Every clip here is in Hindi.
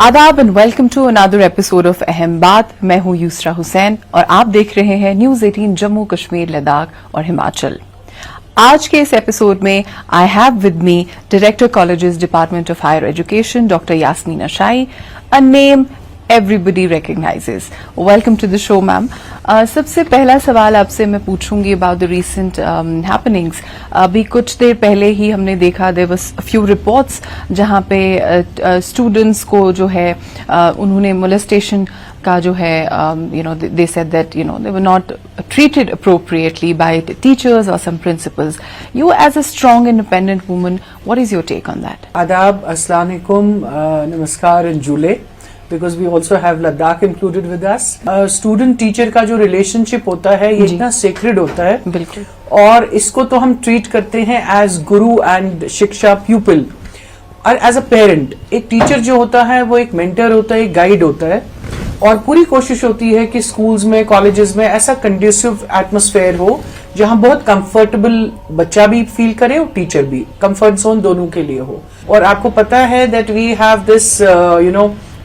आदाब and welcome to another episode of Aham Baat. मैं हूं यूसरा हुसैन और आप देख रहे हैं न्यूज 18 जम्मू कश्मीर, लद्दाख और हिमाचल। आज के इस एपिसोड में I have with me director colleges department of higher education doctor Yasmeen Ashai, a name everybody recognizes. Welcome to the show, ma'am. सबसे पहला सवाल आपसे मैं पूछूंगी about the recent happenings. अभी कुछ देर पहले ही हमने देखा there was a few reports जहां पे students को जो है उन्होंने molestation का जो है they said that they were not treated appropriately by teachers or some principals. You as a strong independent woman, what is your take on that? Adab, Assalamu alaikum, namaskar and jule. Because we also have Ladakh included with us. Student teacher का जो रिलेशनशिप होता है ये इतना सेक्रेड होता है, बिल्कुल, और इसको तो हम ट्रीट करते हैं एज गुरु एंड शिक्षा प्यूपिल। और एज अ पेरेंट एक टीचर जो होता है वो एक मेंटर होता है, एक गाइड होता है, और पूरी कोशिश होती है कि स्कूल्स में, कॉलेजेस में ऐसा कंड्यूसिव एटमोस्फेयर हो जहां बहुत कंफर्टेबल बच्चा भी फील करे और टीचर भी, कंफर्ट जोन दोनों के लिए हो। और आपको पता है that we have this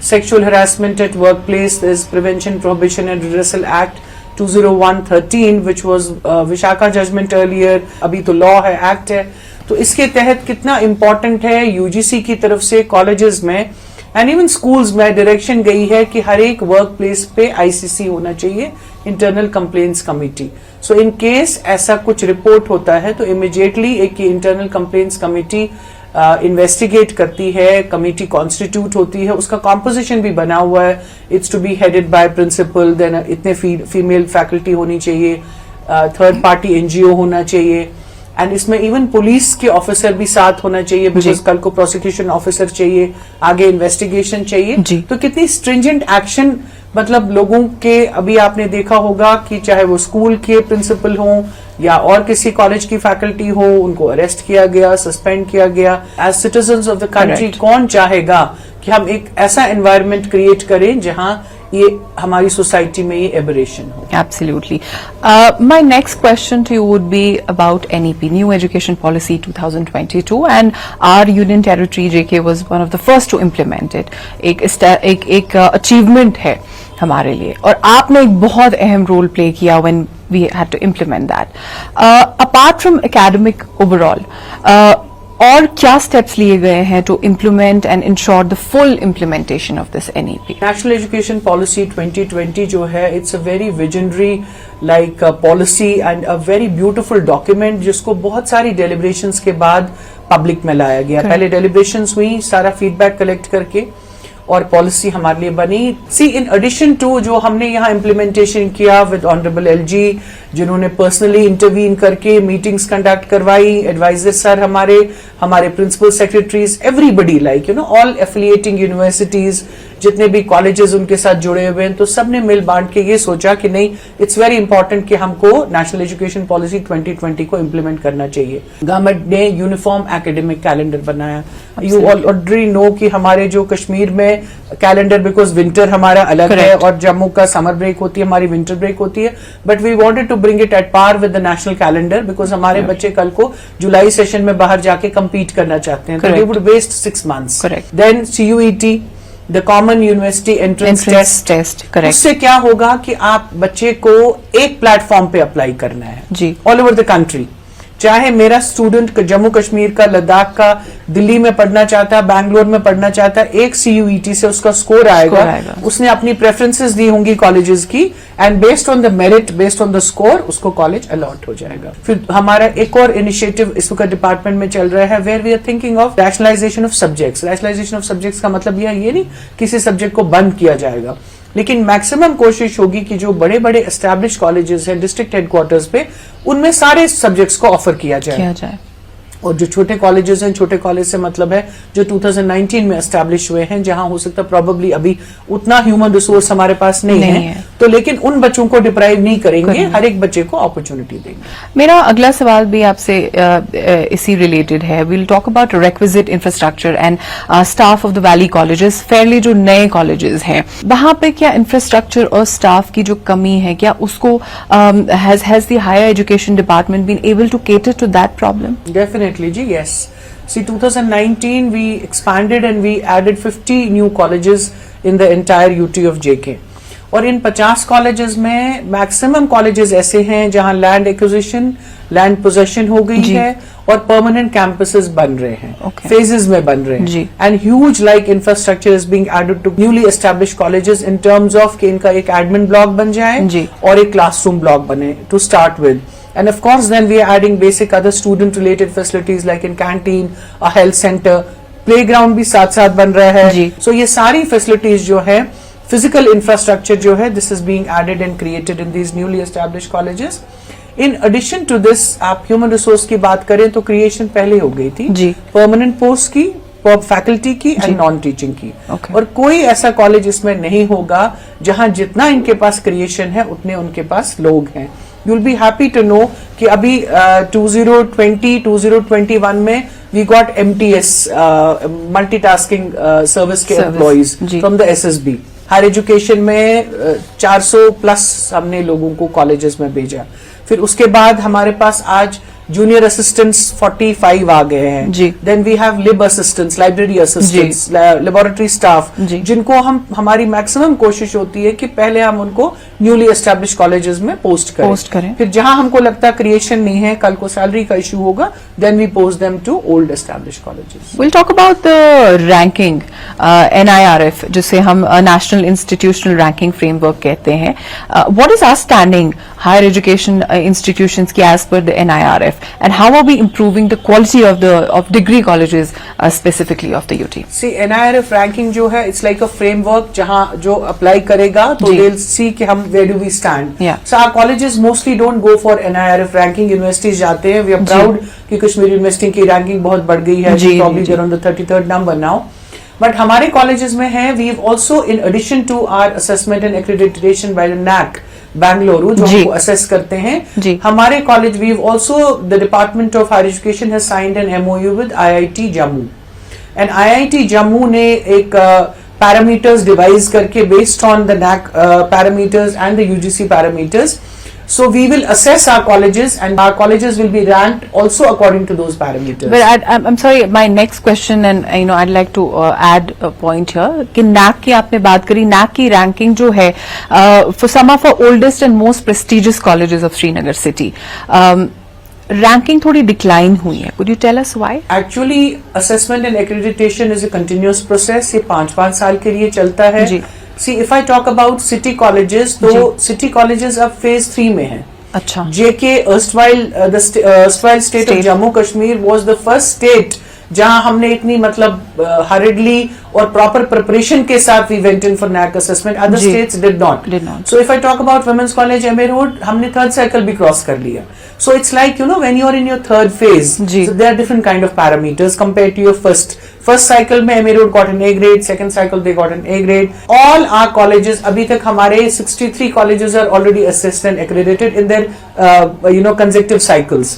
Sexual Harassment at Workplace, there's Prevention, Prohibition and Redressal Act 20113 which was Vishakha judgment earlier, अभी तो लॉ है, एक्ट है। तो इसके तहत कितना इम्पोर्टेंट है यूजीसी की तरफ से कॉलेजेस में एंड इवन स्कूल्स में डायरेक्शन गई है कि हर एक वर्क प्लेस पे आईसीसी होना चाहिए, internal complaints committee. So in case ऐसा कुछ रिपोर्ट होता है तो इमीडिएटली एक इंटरनल कंप्लेंट्स कमेटी इन्वेस्टिगेट करती है, कमेटी कॉन्स्टिट्यूट होती है, उसका कॉम्पोजिशन भी बना हुआ है। It's to be headed by principal, then इतने फीमेल फैकल्टी होनी चाहिए, थर्ड पार्टी एनजीओ होना चाहिए, एंड इसमें इवन पुलिस के ऑफिसर भी साथ होना चाहिए, बिकॉज कल को प्रोसिक्यूशन ऑफिसर चाहिए, आगे इन्वेस्टिगेशन चाहिए। तो कितनी स्ट्रिंजेंट एक्शन, मतलब लोगों के, अभी आपने देखा होगा कि चाहे वो स्कूल के प्रिंसिपल हों या और किसी कॉलेज की फैकल्टी हो, उनको अरेस्ट किया गया, सस्पेंड किया गया। As citizens of the country कौन चाहेगा कि हम एक ऐसा एनवायरनमेंट क्रिएट करें जहां ये हमारी सोसाइटी में ये एबरेशन हो। Absolutely. My next question to you would be about NEP, New Education Policy 2022, and our Union Territory JK was one of the first to implement it. एक achievement है हमारे लिए, और आपने एक बहुत अहम रोल प्ले किया when we had to implement that. Apart from academic overall, और क्या स्टेप्स लिए गए हैं to implement and ensure the full implementation of this NEP? National education policy 2020 जो है, it's a very visionary like policy and a very beautiful document जिसको बहुत सारी डेलिब्रेशंस के बाद पब्लिक में लाया गया। पहले डेलिब्रेशंस हुई, सारा फीडबैक कलेक्ट करके, और पॉलिसी हमारे लिए बनी। सी इन एडिशन टू जो हमने यहाँ इम्प्लीमेंटेशन किया विद ऑनरेबल एलजी, जिन्होंने पर्सनली इंटरवीन करके मीटिंग्स कंडक्ट करवाई, एडवाइजर सर हमारे principal secretaries, everybody like all affiliating universities, जितने भी कॉलेजेस उनके साथ जुड़े हुए हैं, तो सबने मिल बांट के ये सोचा कि नहीं, इट्स वेरी इंपॉर्टेंट कि हमको नेशनल एजुकेशन पॉलिसी 2020 को इम्प्लीमेंट करना चाहिए। गवर्नमेंट ने यूनिफॉर्म एकेडमिक कैलेंडर बनाया। यू ऑलरेडी नो कि हमारे जो कश्मीर में कैलेंडर, बिकॉज विंटर हमारा अलग है और जम्मू का समर ब्रेक होती है, हमारी विंटर ब्रेक होती है, but we wanted to bring it at par with the national calendar, because हमारे बच्चे कल को जुलाई सेशन में बाहर जाके कम्पीट करना चाहते हैं, तो they would waste 6 months। Then CUET, the common university entrance test, उससे क्या होगा कि आप बच्चे को एक प्लेटफॉर्म पे अप्लाई करना है जी, ऑल ओवर द कंट्री। चाहे मेरा स्टूडेंट जम्मू कश्मीर का, लद्दाख का, दिल्ली में पढ़ना चाहता है, बैंगलोर में पढ़ना चाहता है, एक CUET से उसका स्कोर आएगा, उसने अपनी प्रेफरेंसेस दी होंगी कॉलेजेस की, and based on the merit, based on the score, उसको कॉलेज अलॉट हो जाएगा। फिर हमारा एक और इनिशिएटिव इस वक्त डिपार्टमेंट में चल रहा है, where we are thinking of rationalisation of subjects. Rationalisation of subjects का मतलब ये नहीं किसी सब्जेक्ट को बंद किया जाएगा, लेकिन मैक्सिमम कोशिश होगी कि जो बड़े बड़े एस्टैब्लिश कॉलेजेस हैं डिस्ट्रिक्ट हेडक्वार्टर्स पे, उनमें सारे सब्जेक्ट्स को ऑफर किया जाए। और जो छोटे कॉलेजेस हैं, छोटे कॉलेज से मतलब है जो 2019 में एस्टैब्लिश हुए हैं, जहां हो सकता है प्रोबेबली अभी उतना ह्यूमन रिसोर्स हमारे पास नहीं है, तो लेकिन उन बच्चों को डिप्राइव नहीं करेंगे, हर एक बच्चे को अपॉर्चुनिटी देंगे। मेरा अगला सवाल भी आपसे इसी रिलेटेड है। We'll talk about requisite infrastructure and staff of the valley colleges, fairly जो नए कॉलेजेस हैं, वहां पे क्या इंफ्रास्ट्रक्चर और स्टाफ की जो कमी है, क्या उसको has the higher education department been able to cater to that problem? Definitely जी, yes. See, 2019 we expanded and we added 50 new colleges in the entire UT of JK. और इन 50 कॉलेजेस में मैक्सिमम कॉलेजेस ऐसे हैं जहां लैंड एक्विजिशन, लैंड पोजेशन हो गई है और परमानेंट कैंपसेस बन रहे हैं, फेजेस में बन रहे हैं, and huge like infrastructure is being added to newly established colleges in terms of कि इनका एक एडमिन ब्लॉक बन जाए और एक क्लासरूम ब्लॉक बने to start with. And of course then we are adding basic other student related facilities like in canteen, a health center, playground भी साथ साथ बन रहा है. So ये सारी facilities जो है, physical infrastructure जो है, this is being added and created in these newly established colleges. In addition to this, आप human resource की बात करें तो creation पहले हो गई थी, permanent post की, फैकल्टी की एंड नॉन टीचिंग की. और कोई ऐसा कॉलेज इसमें नहीं होगा जहां जितना इनके पास क्रिएशन है उतने उनके पास लोग हैं. You'll be happy to know कि अभी 2020-2021 में we got MTS multitasking service के employees from the SSB. Higher education में 400 प्लस हमने लोगों को कॉलेजेस में भेजा. फिर उसके बाद हमारे पास आज जूनियर असिस्टेंट्स 45 आ गए हैं. Then we have lib assistants, library assistants, laboratory staff, जिनको हमारी मैक्सिमम कोशिश होती है कि पहले हम उनको न्यूली एस्टैब्लिश कॉलेजेस में पोस्ट करें. फिर जहां हमको लगता है क्रिएशन नहीं है, कल को सैलरी का इशू होगा, then we post them to old establish colleges. Will talk about the ranking, NIRF, जिसे हम नेशनल इंस्टीट्यूशनल रैंकिंग फ्रेमवर्क कहते हैं. What is our standing higher education institutions की as per the NIRF? And how are we improving the quality of degree colleges specifically of the UT? See, NIRF ranking जो है, it's like a framework जहाँ जो apply करेगा तो they'll see कि हम where do we stand. So our colleges mostly don't go for NIRF ranking. Universities जाते हैं. We are proud कि कश्मीर यूनिवर्सिटी की रैंकिंग बहुत बढ़ गई है. Probably they're on the 33rd number now. But हमारे कॉलेजेस में है, we've also in addition to our assessment and accreditation by the NAC Bengaluru जो हमको असेस करते हैं, हमारे college we also the department of higher education has signed an MOU with IIT Jammu. एंड IIT जम्मू ने एक पैरामीटर्स डिवाइस करके based on the NAC parameters and the UGC parameters. So we will assess our colleges and our colleges will be ranked also according to those parameters. But I'm sorry, my next question, and I'd like to add a point here कि NAC की आपने बात करी. NAC की रैंकिंग जो है for some of our oldest and most prestigious colleges of Srinagar city, ranking थोड़ी डिक्लाइन हुई है. Could you tell us why? Actually, assessment and accreditation is a continuous process. ये 5-5 साल के लिए चलता है. See, if I talk about city colleges, तो city colleges अब phase 3 में है. अच्छा. JK erstwhile state of Jammu Kashmir was the first state जहां हमने इतनी मतलब hurriedly और proper preparation के साथ we went in for NAC assessment. Other states did not. So if I talk about Women's College MA Road, हमने third cycle भी cross कर लिया. So it's like, when you're in your third phase, so there are different kind of parameters compared to your first cycle में MA Road got an A grade, second cycle they got an A grade. All our colleges, अभी तक हमारे 63 colleges are already assessed and accredited in their consecutive cycles.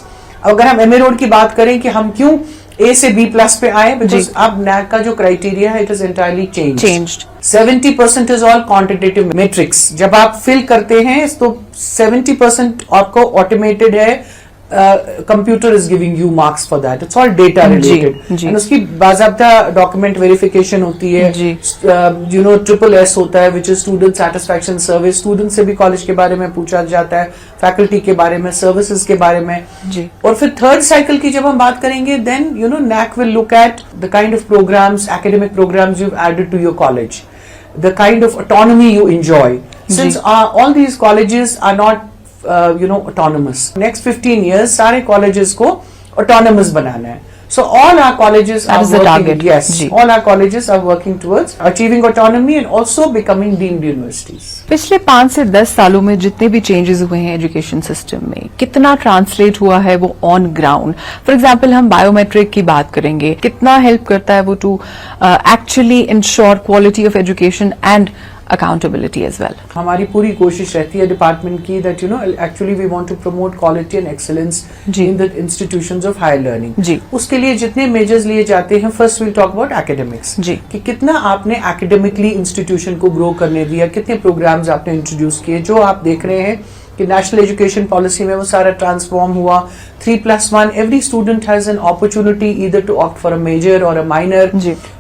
अगर हम MA Road की बात करें कि हम क्यों A से B प्लस पे आए, बिकॉज अब NAC का जो क्राइटेरिया है it is entirely changed. 70% is all quantitative matrix. जब आप फिल करते हैं तो 70% आपको ऑटोमेटेड है. Computer is giving you marks for that. It's all data related and उसकी बाज़ाब्ता डॉक्यूमेंट वेरिफिकेशन होती है. SSS होता है which is student satisfaction survey. Student से भी कॉलेज के बारे में पूछा जाता है, फैकल्टी के बारे में, सर्विसेज के बारे में. और फिर थर्ड साइकिल की जब हम बात करेंगे then NAC will look at the kind of programmes, academic programmes you added to your college, the kind of autonomy you enjoy. Since all these colleges are not autonomous. Next 15 years सारे colleges को autonomous बनाना है. So all our colleges are working. Yes, all our colleges are working towards achieving autonomy and also becoming deemed universities. पिछले 5 से 10 सालों में जितने भी चेंजेस हुए हैं एजुकेशन सिस्टम में, कितना ट्रांसलेट हुआ है वो ऑन ग्राउंड? फॉर एग्जाम्पल हम बायोमेट्रिक की बात करेंगे, कितना हेल्प करता है वो to actually ensure quality of education and accountability as well. हमारी पूरी कोशिश रहती है डिपार्टमेंट की that actually we want to promote quality and excellence in the institutions of higher learning. उसके लिए जितने मेजर्स लिए जाते हैं, first we'll talk about academics. कि कितना आपने academically institution को ग्रो करने दिया, कितने प्रोग्राम्स आपने इंट्रोड्यूस किए. जो आप देख रहे हैं कि नेशनल एजुकेशन पॉलिसी में वो सारा ट्रांसफॉर्म हुआ. 3+1 every student has an opportunity either to opt for a major और अ माइनर.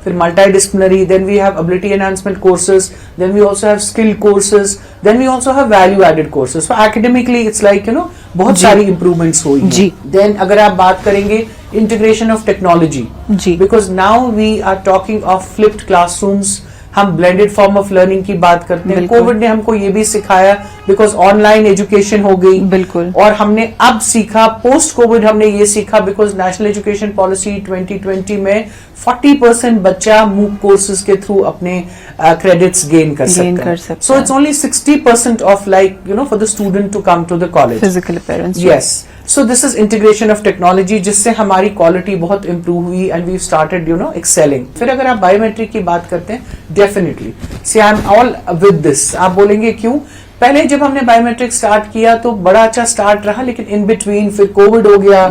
फिर multidisciplinary, then we have ability enhancement courses, then we also have skill courses, then we also have value added courses. So academically it's like बहुत सारी इंप्रूवमेंट्स हुई हैं. देन अगर आप बात करेंगे integration of technology, because now we are talking of flipped classrooms. हम ब्लेंडेड फॉर्म ऑफ लर्निंग की बात करते हैं. कोविड ने हमको ये भी सिखाया बिकॉज ऑनलाइन एजुकेशन हो गई. बिल्कुल. और हमने अब सीखा पोस्ट कोविड, हमने ये सीखा बिकॉज नेशनल एजुकेशन पॉलिसी 2020 में 40% बच्चा मूक कोर्सेज के थ्रू अपने क्रेडिट्स गेन कर सकता है. So it's only 60% of like for the student to come to the college. Physical appearance. Yes. So this is integration of technology, जिससे हमारी क्वालिटी बहुत इंप्रूव हुई एंड वी स्टार्टेड एक्सेलिंग. फिर अगर आप बायोमेट्रिक की बात करते हैं, definitely see I am all with this. आप बोलेंगे क्यों? पहले जब हमने बायोमेट्रिक स्टार्ट किया तो बड़ा अच्छा स्टार्ट रहा, लेकिन इन बिटवीन फिर कोविड हो गया.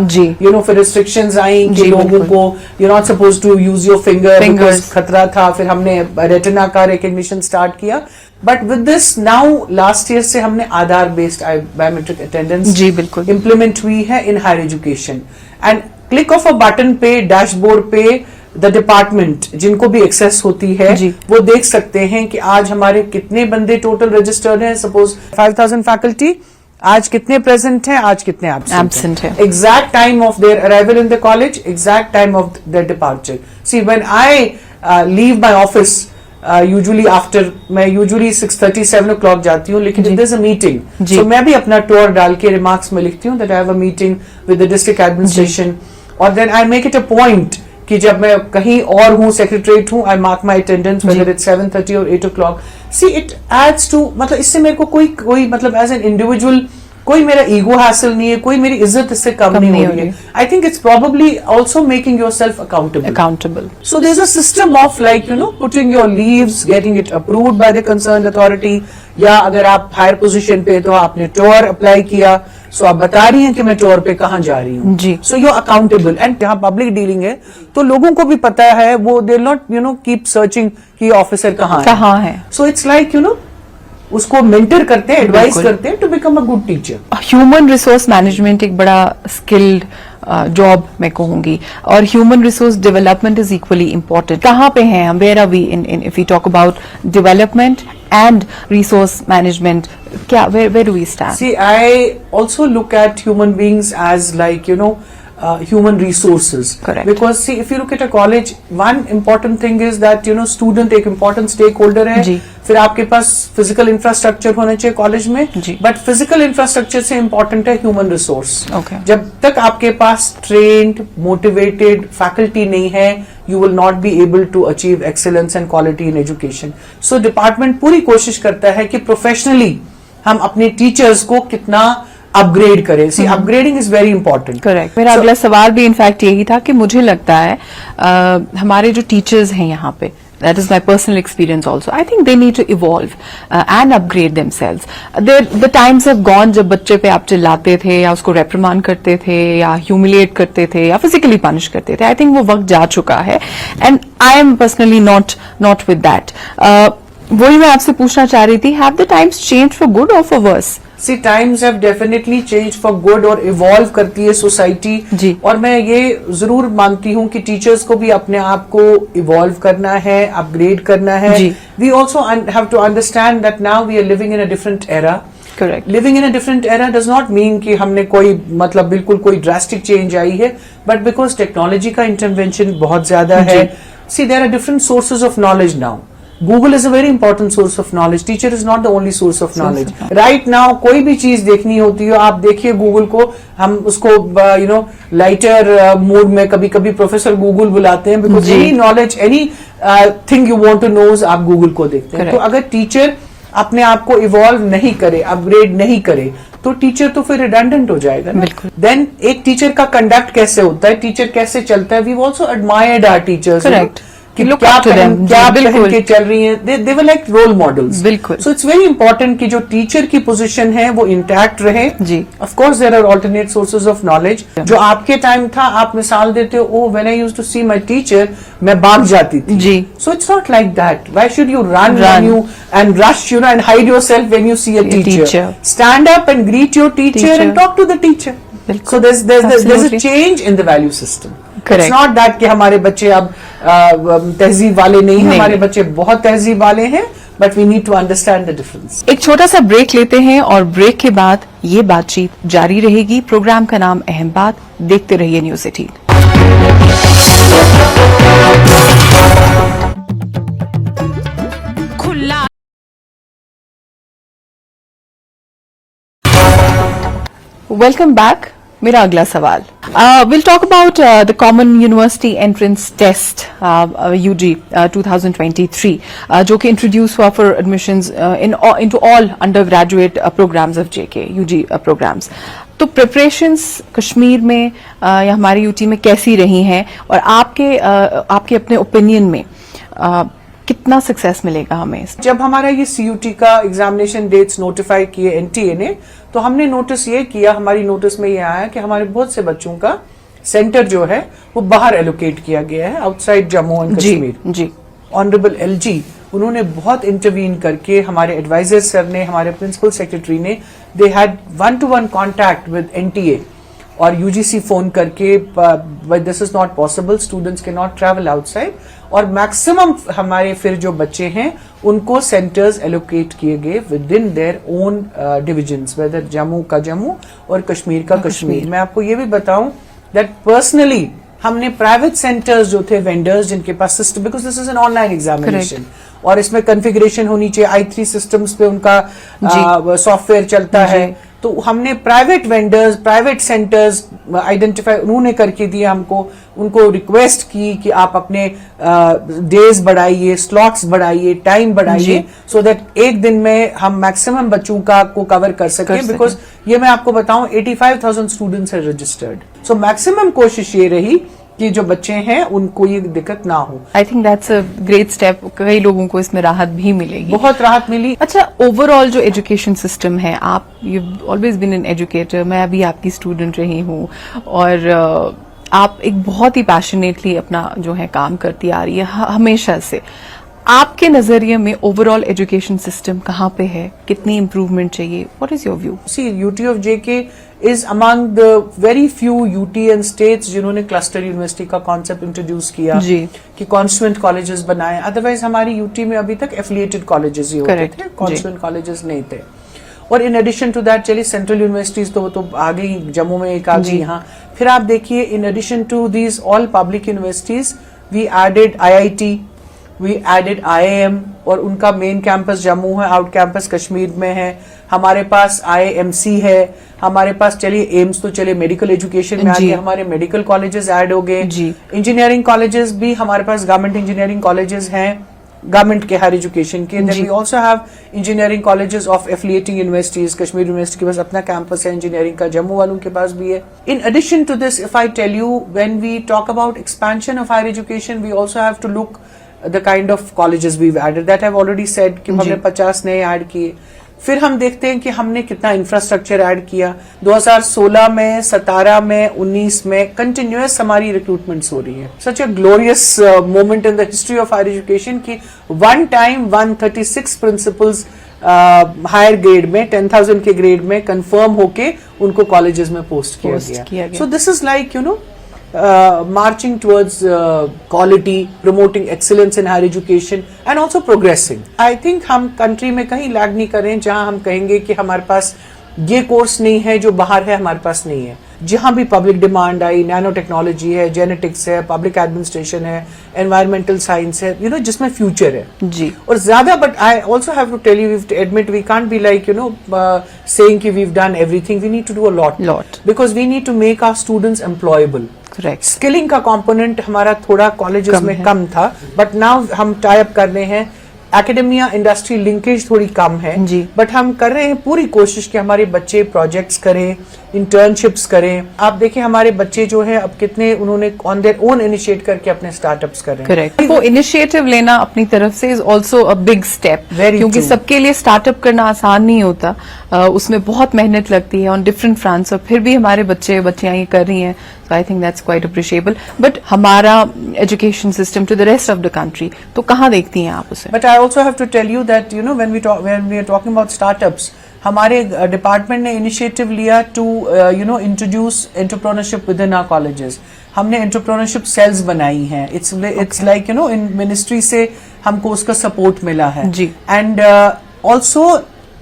फिर रिस्ट्रिक्शंस आई कि लोगों को you not suppose to use your finger, खतरा था. फिर हमने रेटिना का रिकग्निशन स्टार्ट किया. But with this now last year से हमने Aadhaar based biometric attendance implement हुई है in higher education. And click of a button पे डैशबोर्ड पे द डिपार्टमेंट जिनको भी एक्सेस होती है वो देख सकते हैं कि आज हमारे कितने बंदे टोटल रजिस्टर्ड हैं. सपोज 5000 फैकल्टी, आज कितने प्रेजेंट हैं, आज कितने एब्सेंट हैं. Exact time of their arrival in the college, exact time of their departure. See when I leave my office usually after, मैं यूजुअली 6:30-7 o'clock जाती हूँ, लेकिन it is a meeting so मैं भी अपना टूर डाल के रिमार्क्स में लिखती हूँ that I have a meeting with the district administration. और then I make it a point कि जब मैं कहीं और हूँ, सेक्रेटरीट हूँ, I mark my attendance whether it's 7:30 और 8 o'clock. See it adds to, मतलब इससे मेरे को कोई मतलब एज एन इंडिविजुअल कोई मेरा ईगो हासिल नहीं है, कोई मेरी इज्जत इससे कम नहीं हो रही है. I think it's probably also making yourself accountable. So there is a system of like putting your leaves, getting it approved by the concerned authority. या अगर आप हायर पोजीशन पे तो आपने टोर अप्लाई किया, सो आप बता रही हैं कि मैं टोर पे कहाँ जा रही हूँ. So you accountable. एंड जहाँ पब्लिक डीलिंग है तो लोगों को भी पता है, वो दे नॉट कीप सर्चिंग कि ऑफिसर कहाँ है. सो इट्स लाइक उसको मेंटर करते हैं, एडवाइस करते हैं to become a good teacher. Human resource management एक बड़ा स्किल्ड जॉब मैं कहूंगी, और human resource development is equally important. कहाँ पे हैं हम? Where are we in if you talk about development and resource management, where do we stand? See, I also look at human beings as like human resources. Correct. Because see, if you look at a college, one important thing is that student एक important stakeholder है. फिर आपके पास physical infrastructure होना चाहिए कॉलेज में, but physical infrastructure से important है human resource. Okay. जब तक आपके पास trained, motivated faculty नहीं है, you will not be able to achieve excellence and quality in education. So department पूरी कोशिश करता है कि professionally हम अपने teachers को कितना अपग्रेड करें. See upgrading is very important. Correct. मेरा अगला सवाल भी इनफैक्ट यही था कि मुझे लगता है हमारे जो टीचर्स हैं यहाँ पे, that is my personal experience also, I think they need to evolve and upgrade themselves. The times have gone जब बच्चे पे आप चिल्लाते थे या उसको रेप्रिमांड करते थे या ह्यूमिलिएट करते थे या फिजिकली पनिश करते थे. I think वो वक्त जा चुका है and I am personally not with that. वही मैं आपसे पूछना चाह रही थी, have the times changed for good or for worse? See, times have definitely changed for good और evolve करती है सोसाइटी. और मैं ये जरूर मानती हूँ कि टीचर्स को भी अपने आप को evolve करना है, अपग्रेड करना है. We also have to understand that now we are living in a different era. Correct. Living in a different era does not mean कि हमने कोई मतलब बिल्कुल कोई drastic change आई है, but because technology का intervention बहुत ज्यादा है. See, there are different sources of knowledge now. Google is a very important source of knowledge. Teacher is not the only source of knowledge. Right now, कोई भी चीज देखनी होती है, आप देखिए Google को, हम उसको लाइटर मोड में कभी कभी प्रोफेसर गूगल बुलाते हैं, because any knowledge, any thing you want to knows आप गूगल को देखते हैं. तो अगर टीचर अपने आप को इवॉल्व नहीं करे, अपग्रेड नहीं करे, तो टीचर तो फिर रिडंडेंट हो जाएगा ना. देन एक टीचर का कंडक्ट कैसे होता है, टीचर कैसे चलता है. We also admired our teachers. कि look क्या up to them, क्या जी, पहन बिल्कुल। के चल रही हैं, they were like role models. बिल्कुल। So it's very important कि जो टीचर की पोजीशन है वो इंटैक्ट रहे। जी। Of course there are alternate sources of knowledge. जो आपके टाइम था, आप मिसाल देते हो, oh when I used to see my teacher, मैं भाग जाती थी। जी। So it's not like that. Why should you run Run. when you and rush, and hide yourself when you see a teacher? Stand up and greet your teacher and talk to the teacher. बिल्कुल। So there's a Absolutely. change in the value system. Correct. It's not that कि हमारे बच्चे अब तहजीब वाले नहीं हैं, हमारे बच्चे बहुत तहजीब वाले हैं, but we need to understand the difference. एक छोटा सा ब्रेक लेते हैं और ब्रेक के बाद ये बातचीत जारी रहेगी। प्रोग्राम का नाम अहम बात। देखते रहिए न्यूज़ 18। खुला वेलकम बैक। मेरा अगला सवाल will talk about the common university entrance test UG 2023 जो कि इंट्रोड्यूस हुआ for admissions into all undergraduate programmes of JK UG programmes. तो प्रिपरेशंस कश्मीर में या हमारी यूटी में कैसी रही हैं और आपके अपने ओपिनियन में कितना सक्सेस मिलेगा हमें? जब हमारा ये सीयूटी का एग्जामिनेशन डेट्स नोटिफाई किए एनटीए ने, तो हमने नोटिस ये किया, हमारी नोटिस में ये आया कि हमारे बहुत से बच्चों का सेंटर जो है वो बाहर एलोकेट किया गया है, आउटसाइड जम्मू एंड कश्मीर। जी। ऑनरेबल एलजी उन्होंने बहुत इंटरवीन करके, हमारे एडवाइजर सर ने, हमारे प्रिंसिपल सेक्रेटरी ने, they had 1-to-1 contact with NTA और यूजीसी फोन करके, but this is not possible, students के नॉट ट्रैवल आउटसाइड, और मैक्सिमम हमारे फिर जो बच्चे हैं उनको सेंटर्स एलोकेट किए गए within their own divisions, whether Jammu का जम्मू और कश्मीर का कश्मीर। मैं आपको ये भी बताऊं दैट पर्सनली हमने प्राइवेट सेंटर्स जो थे, वेंडर्स जिनके पास system, because this is an online examination और इसमें कॉन्फ़िगरेशन होनी चाहिए, i3 सिस्टम्स पे उनका सॉफ्टवेयर चलता है, तो हमने private vendors, private centres identify उन्होंने करके दिए हमको, उनको रिक्वेस्ट की कि आप अपने डेज बढ़ाइए, स्लॉट्स बढ़ाइए, टाइम बढ़ाइए, सो दैट एक दिन में हम मैक्सिमम बच्चों को कवर कर सके, बिकॉज ये मैं आपको बताऊं 85,000 स्टूडेंट्स है रजिस्टर्ड। सो मैक्सिमम कोशिश ये रही कि जो बच्चे हैं उनको ये दिक्कत ना हो। आई think that's a great step. कई लोगों को इसमें राहत भी मिलेगी, बहुत राहत मिली। अच्छा, ओवरऑल जो एजुकेशन सिस्टम है, आप you always been an educator, मैं अभी आपकी स्टूडेंट रही हूँ और आप एक बहुत ही पैशनेटली अपना जो है काम करती आ रही है हमेशा से। आपके नजरिए में ओवरऑल एजुकेशन सिस्टम कहाँ पे है, कितनी इम्प्रूवमेंट चाहिए? What is your view? See UT of JK is among the very few UT and states जिन्होंने क्लस्टर यूनिवर्सिटी का कॉन्सेप्ट इंट्रोड्यूस किया जी। कि कॉन्स्टिट्यूएंट कॉलेजेस बनाए। अदरवाइज हमारी यूटी में अभी तक एफिलिएटेड कॉलेजेस ही होते थे, कॉन्स्टिट्यूएंट कॉलेजेस नहीं थे। और इन एडिशन टू दैट, चलिए सेंट्रल यूनिवर्सिटीज तो आ गई, जम्मू में एक आ गई यहाँ। फिर आप देखिए, in addition to these all public universities we added IIT, we added IIM, और उनका मेन कैंपस जम्मू है, आउट कैंपस कश्मीर में है। हमारे पास IIMC है, हमारे पास चलिए एम्स, तो चलिए मेडिकल एजुकेशन में आ गए, हमारे मेडिकल कॉलेजेस ऐड हो गए। इंजीनियरिंग कॉलेजेस भी हमारे पास, गवर्नमेंट इंजीनियरिंग कॉलेजेस हैं, गवर्नमेंट के हायर एजुकेशन के। Then we also have engineering colleges of affiliating universities. Kashmir university के पास अपना कैंपस है इंजीनियरिंग का, जम्मू वालों के पास भी है। In addition to this, if I tell you, when we talk about expansion of higher education, we also have to look the kind of colleges we've added, that I've already said कि हमने 50 नए ऐड किए। फिर हम देखते हैं कि हमने कितना इंफ्रास्ट्रक्चर ऐड किया। 2016 में, 17 में, 19 में कंटिन्यूअस हमारी रिक्रूटमेंट्स हो रही है। Such a glorious moment in the history of higher education कि one time 136 principals higher grade में, 10,000 के ग्रेड में कंफर्म होके उनको कॉलेजेस में पोस्ट किया गया। सो this is like marching towards quality, promoting excellence in higher education and also progressing. I think हम country में कहीं लैग नहीं करें जहां हम कहेंगे कि हमारे पास ये कोर्स नहीं है जो बाहर है, हमारे पास नहीं है। जहां भी पब्लिक डिमांड आई, नैनो टेक्नोलॉजी है, जेनेटिक्स है, पब्लिक एडमिनिस्ट्रेशन है, एनवायरमेंटल साइंस है, जिसमें फ्यूचर है जी। और ज्यादा, but I also have to tell you, admit we can't be like saying कि we done everything. We need to do a lot because we need to make our students employable. Skilling का कंपोनेंट हमारा थोड़ा कॉलेजेस में कम था, बट नाउ हम टाई अप कर रहे हैं एकेडमिया इंडस्ट्री लिंकेज थोड़ी कम है जी। बट हम कर रहे हैं पूरी कोशिश कि हमारे बच्चे प्रोजेक्ट्स करें, इंटर्नशिप्स करें। आप देखें हमारे बच्चे जो है अब कितने उन्होंने ऑन देयर ओन इनिशिएट करके अपने स्टार्टअप्स कर रहे हैं। करेक्ट, वो इनिशिएटिव लेना अपनी तरफ से is also a big step, Very क्योंकि true. सबके लिए स्टार्टअप करना आसान नहीं होता, उसमें बहुत मेहनत लगती है ऑन डिफरेंट फ्रंट्स, और फिर भी हमारे बच्चियां ये कर रही हैं, so I think that's quite appreciable. But हमारा education system to the rest of the country, तो कहाँ देखती हैं आप उसे? But I also have to tell you that when we are talking about startups, हमारे डिपार्टमेंट ने इनिशिएटिव लिया to introduce entrepreneurship within our colleges. हमने एंटरप्रेन्योरशिप सेल्स बनाई हैं। इट्स लाइक इन मिनिस्ट्री से हमको उसका सपोर्ट मिला है जी। And also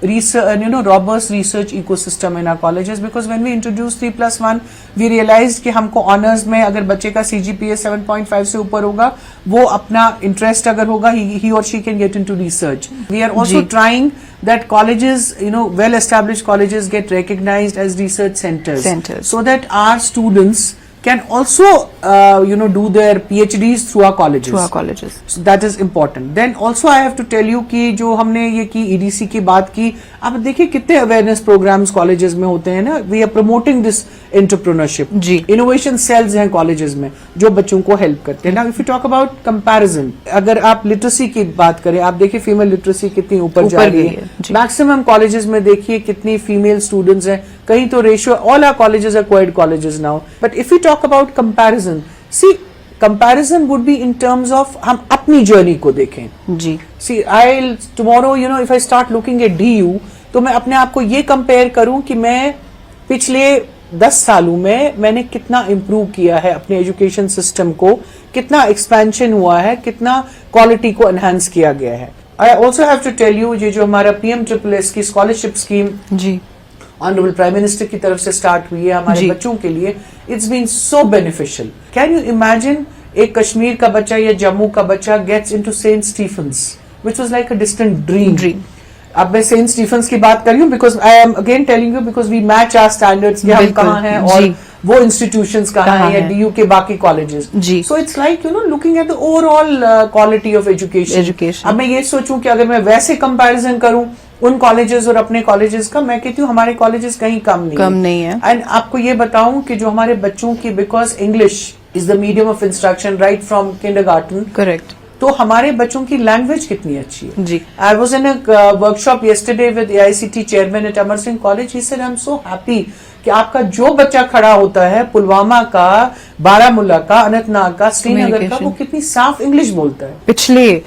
robust research ecosystem in our colleges, because when we introduced 3+1 we realized कि हमको ऑनर्स में अगर बच्चे का CGPA 7.5 से ऊपर होगा, वो अपना इंटरेस्ट अगर होगा, he or she can get into research. We are also trying that colleges, well established colleges get recognized as research centers so that our students can also do their PhDs through our colleges. So that is important. Then also I have to tell you कि जो हमने ये की EDC की बात की, आप देखिए कितने अवेयरनेस प्रोग्राम्स कॉलेजेस में होते हैं ना। We are promoting this entrepreneurship जी। इनोवेशन सेल्स हैं कॉलेजेस में जो बच्चों को हेल्प करते हैं। Now if you talk about comparison, अगर आप लिटरेसी की बात करें, आप देखिए फीमेल लिटरेसी कितनी ऊपर जा रही है। मैक्सिमम कॉलेजेस में देखिए कितनी फीमेल स्टूडेंट्स हैं, कहीं तो ratio, all our colleges are coed colleges now. But if you talk about comparison, see comparison would be in terms of हम अपनी जर्नी को देखें जी। See I tomorrow if I start looking at DU, तो मैं अपने आप को ये कंपेयर करूं कि मैं पिछले 10 सालों में मैंने कितना इंप्रूव किया है अपने एजुकेशन सिस्टम को, कितना एक्सपेंशन हुआ है, कितना क्वालिटी को एनहांस किया गया है। I also have to tell you, ये जो हमारा PMSSS की स्कॉलरशिप स्कीम जी ऑनरेबल प्राइम मिनिस्टर की तरफ से स्टार्ट हुई है हमारे बच्चों के लिए, it's been so beneficial. Can you imagine एक कश्मीर का बच्चा या जम्मू का बच्चा gets into Saint Stephen's, which was like a distant dream. अब मैं सेंट स्टीफेंस की बात कर रही हूँ because I am again telling you, because we match our standards कि हम कहाँ हैं और वो इंस्टीट्यूशंस कहाँ हैं, या DU के बाकी colleges. So it's like looking at the overall quality of education. अब मैं ये सोचूं कि अगर मैं वैसे कंपैरिजन करूं उन कॉलेजेस और अपने कॉलेजेस का, मैं कहती हूँ हमारे कॉलेजेस कहीं कम नहीं है। एंड आपको ये बताऊं कि जो हमारे बच्चों की, because English is the medium of instruction right from kindergarten, correct, तो हमारे बच्चों की लैंग्वेज कितनी अच्छी है जी। I was in workshop yesterday with AICT chairman at Amar Singh college. He said I am so happy कि आपका जो बच्चा खड़ा होता है पुलवामा का, बारामूला का, अनंतनाग का, श्रीनगर का, वो कितनी साफ इंग्लिश बोलता है। पिछले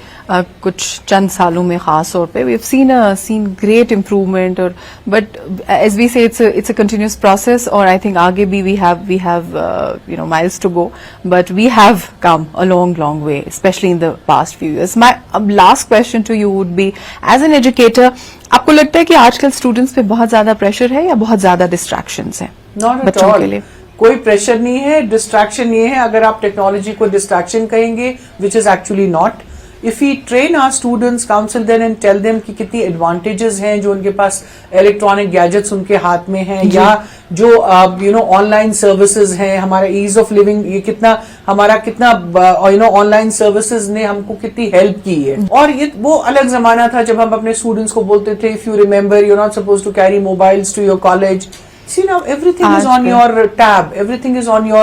कुछ चंद सालों में खास तौर पे we have seen great improvement, और but as we say it's a continuous process, और आई थिंक आगे भी we have miles to go, but we have come a long way, specially in the past few years. My last question to you would be, as an educator, आपको लगता है कि आजकल स्टूडेंट्स पे बहुत ज्यादा प्रेशर है या बहुत ज्यादा डिस्ट्रैक्शंस हैं बच्चों के लिए? कोई प्रेशर नहीं है, डिस्ट्रैक्शन ये है, अगर आप टेक्नोलॉजी को डिस्ट्रैक्शन कहेंगे, which is actually not. If we train our students, counsel them and tell them कि कितनी advantages हैं जो उनके पास इलेक्ट्रॉनिक गैजेट्स उनके हाथ में हैं, या जो ऑनलाइन सर्विसेज हैं, हमारा ईज ऑफ लिविंग, ये कितना ऑनलाइन सर्विसेज ने हमको कितनी हेल्प की है। और ये वो अलग जमाना था जब हम अपने स्टूडेंट्स को बोलते थे, if you remember, you are not suppose to carry mobiles to your college. See now everything is on your tab, everything is on your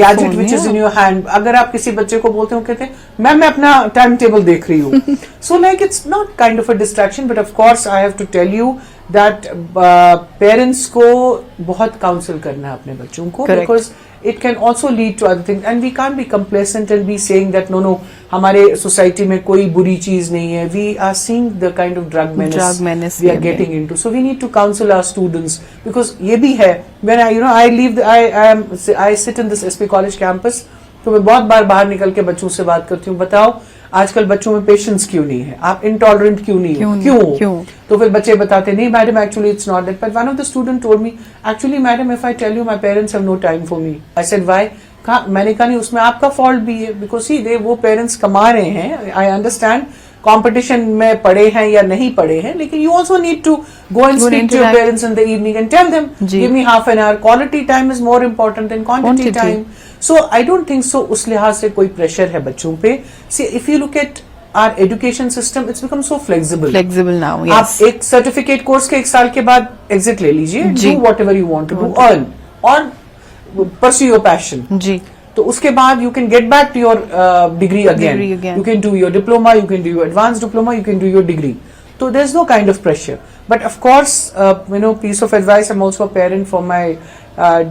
gadget phone, which is in your hand. अगर आप किसी बच्चे को बोलते हो, कहते हैं मैं अपना टाइम टेबल देख रही हूँ। So like it's not kind of a distraction, but of course I have to tell you that parents को बहुत काउंसल करना है अपने बच्चों को, because it can also lead to other things, and we can't be complacent and be saying that no, हमारे सोसाइटी में कोई बुरी चीज नहीं है. We are seeing the kind of drug menace we are getting into, so we need to counsel our students, because ये भी है. When I sit in this SP College campus, तो मैं बहुत बार बाहर निकल के बच्चों से बात करती हूँ, बताओ आजकल बच्चों में पेशेंस क्यों नहीं है, आप इंटॉलरेंट क्यों नहीं हो, क्यों? तो फिर बच्चे बताते नहीं madam actually it's not that, but one of the student told me actually madam if I tell you my parents have no time for me. I said why? मैंने कहा नहीं, उसमें आपका फॉल्ट भी है, बिकॉज सी वो पेरेंट्स कमा रहे हैं. आई अंडरस्टैंड कंपटीशन में पढ़े हैं या नहीं पढ़े हैं, लेकिन you also need to go and speak to your parents in the evening and tell them, give me half an hour. Quality time is more important than quantity time. So I don't think so. उस लिहाज से कोई प्रेशर है बच्चों पे. See, if you look at our education system, it's become so flexible. Flexible now, yes. आप एक सर्टिफिकेट कोर्स के 1 साल के बाद एग्जिट ले लीजिए, जी। do whatever you want to do, earn or pursue your passion. जी, तो उसके बाद you can get back to your degree again. Degree again. You can do your diploma, you can do your advanced diploma, you can do your degree. So there's no kind of pressure. But of course, piece of advice, I'm also a parent for my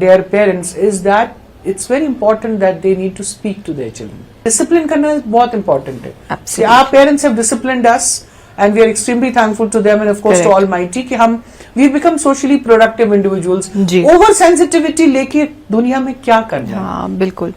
dear parents, is that it's very important that they need to speak to their children. Discipline करना बहुत important है. Absolutely. See, our parents have disciplined us and we are extremely thankful to them and of course to Correct. Almighty कि हम we've become socially productive individuals. जी। Over sensitivity लेके दुनिया में क्या करना है? हाँ बिल्कुल.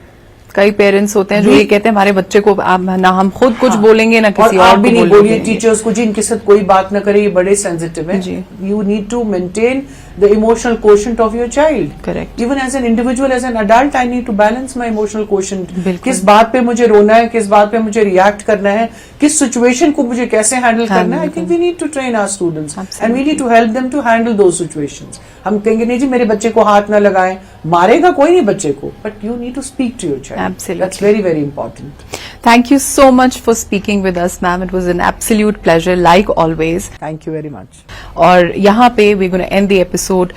कई पेरेंट्स होते हैं जो जी। ये कहते हैं हमारे बच्चे को ना हम खुद कुछ बोलेंगे ना किसी और और आप को भी नहीं बोलने बोलिए देंगे। टीचर्स को जी इनके साथ कोई बात ना करे, ये बड़े सेंसिटिव हैं. जी। You need to maintain the emotional quotient of your child. Correct. Even as an individual, as an adult, I need to balance my emotional quotient. बिल्कुल। किस बात पे मुझे रोना है, किस बात पे मुझे रिएक्ट करना है, किस सिचुएशन को मुझे कैसे हैंडल करना है. I think we need to train our students and we need to help them to handle those situations. हम कहेंगे नहीं जी मेरे बच्चे को हाथ ना लगाएं, मारेगा कोई नहीं बच्चे को, but you need to speak to your child. Absolutely. That's very very important. Thank you so much for speaking with us, ma'am. It was an absolute pleasure, like always. Thank you very much. और यहाँ पे we're going to end the episode.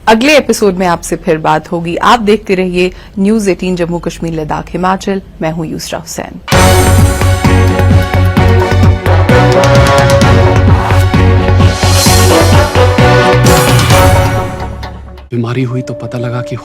अगले एपिसोड में आपसे फिर बात होगी. आप देखते रहिए न्यूज 18 जम्मू कश्मीर लद्दाख हिमाचल. मैं हूँ यूसरा हुसैन. बीमारी हुई तो पता लगा कि